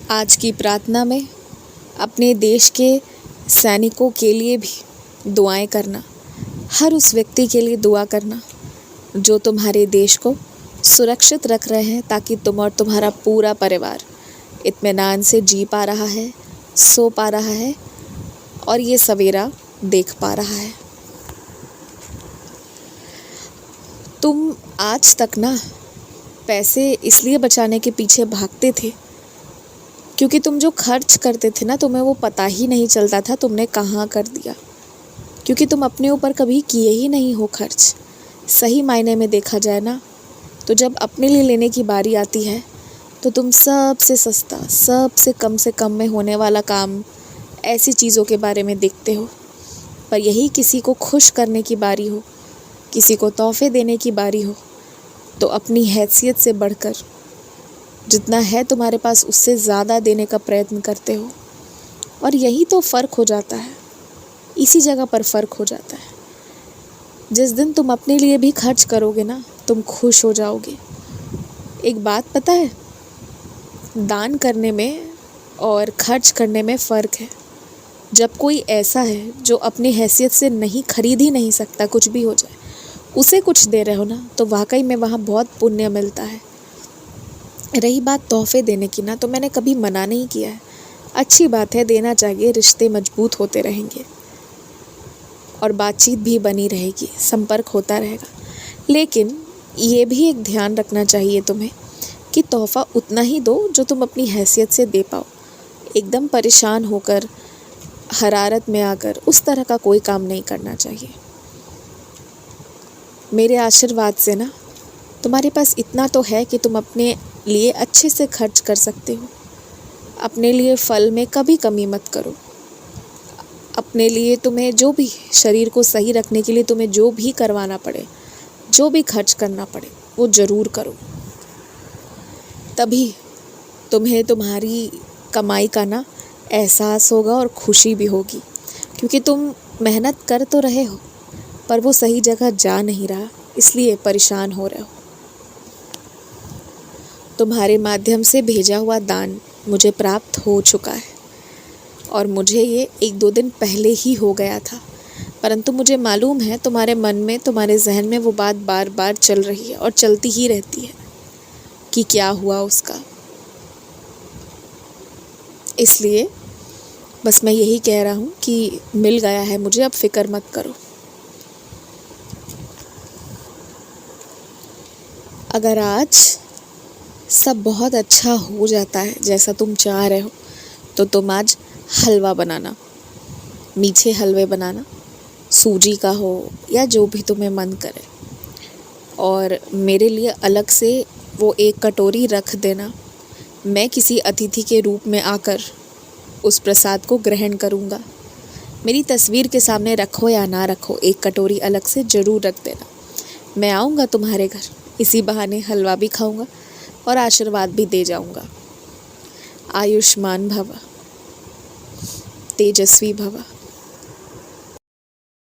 आज की प्रार्थना में अपने देश के सैनिकों के लिए भी दुआएं करना, हर उस व्यक्ति के लिए दुआ करना जो तुम्हारे देश को सुरक्षित रख रहे हैं, ताकि तुम और तुम्हारा पूरा परिवार इत्मीनान से जी पा रहा है, सो पा रहा है और ये सवेरा देख पा रहा है। तुम आज तक ना पैसे इसलिए बचाने के पीछे भागते थे क्योंकि तुम जो खर्च करते थे ना, तुम्हें वो पता ही नहीं चलता था तुमने कहाँ कर दिया, क्योंकि तुम अपने ऊपर कभी किए ही नहीं हो खर्च। सही मायने में देखा जाए ना, तो जब अपने लिए लेने की बारी आती है तो तुम सबसे सस्ता, सबसे कम में होने वाला काम, ऐसी चीज़ों के बारे में देखते हो। पर यही किसी को खुश करने की बारी हो, किसी को तोहफे देने की बारी हो, तो अपनी हैसियत से बढ़कर जितना है तुम्हारे पास उससे ज़्यादा देने का प्रयत्न करते हो। और यही तो फ़र्क हो जाता है, इसी जगह पर फ़र्क हो जाता है। जिस दिन तुम अपने लिए भी खर्च करोगे ना, तुम खुश हो जाओगे। एक बात पता है, दान करने में और खर्च करने में फ़र्क है। जब कोई ऐसा है जो अपनी हैसियत से नहीं खरीद ही नहीं सकता, कुछ भी हो जाए, उसे कुछ दे रहे हो ना, तो वाकई में वहाँ बहुत पुण्य मिलता है। रही बात तोहफे देने की ना, तो मैंने कभी मना नहीं किया है, अच्छी बात है, देना चाहिए, रिश्ते मजबूत होते रहेंगे और बातचीत भी बनी रहेगी, संपर्क होता रहेगा। लेकिन ये भी एक ध्यान रखना चाहिए तुम्हें कि तोहफ़ा उतना ही दो जो तुम अपनी हैसियत से दे पाओ। एकदम परेशान होकर, हरारत में आकर उस तरह का कोई काम नहीं करना चाहिए। मेरे आशीर्वाद से ना तुम्हारे पास इतना तो है कि तुम अपने लिए अच्छे से खर्च कर सकते हो। अपने लिए फल में कभी कमी मत करो। अपने लिए तुम्हें जो भी, शरीर को सही रखने के लिए तुम्हें जो भी करवाना पड़े, जो भी खर्च करना पड़े, वो ज़रूर करो। तभी तुम्हें तुम्हारी कमाई का ना एहसास होगा और खुशी भी होगी, क्योंकि तुम मेहनत कर तो रहे हो पर वो सही जगह जा नहीं रहा, इसलिए परेशान हो रहे हो। तुम्हारे माध्यम से भेजा हुआ दान मुझे प्राप्त हो चुका है और मुझे ये 1-2 दिन पहले ही हो गया था, परंतु मुझे मालूम है तुम्हारे मन में, तुम्हारे जहन में वो बात बार बार चल रही है और चलती ही रहती है कि क्या हुआ उसका। इसलिए बस मैं यही कह रहा हूँ कि मिल गया है मुझे, अब फिक्र मत करो। अगर आज सब बहुत अच्छा हो जाता है जैसा तुम चाह रहे हो, तो तुम आज हलवा बनाना, मीठे हलवे बनाना, सूजी का हो या जो भी तुम्हें मन करे, और मेरे लिए अलग से वो 1 कटोरी रख देना। मैं किसी अतिथि के रूप में आकर उस प्रसाद को ग्रहण करूँगा। मेरी तस्वीर के सामने रखो या ना रखो, 1 कटोरी अलग से ज़रूर रख देना। मैं आऊँगा तुम्हारे घर, इसी बहाने हलवा भी खाऊँगा और आशीर्वाद भी दे जाऊँगा। आयुष्मान भव, तेजस्वी भव।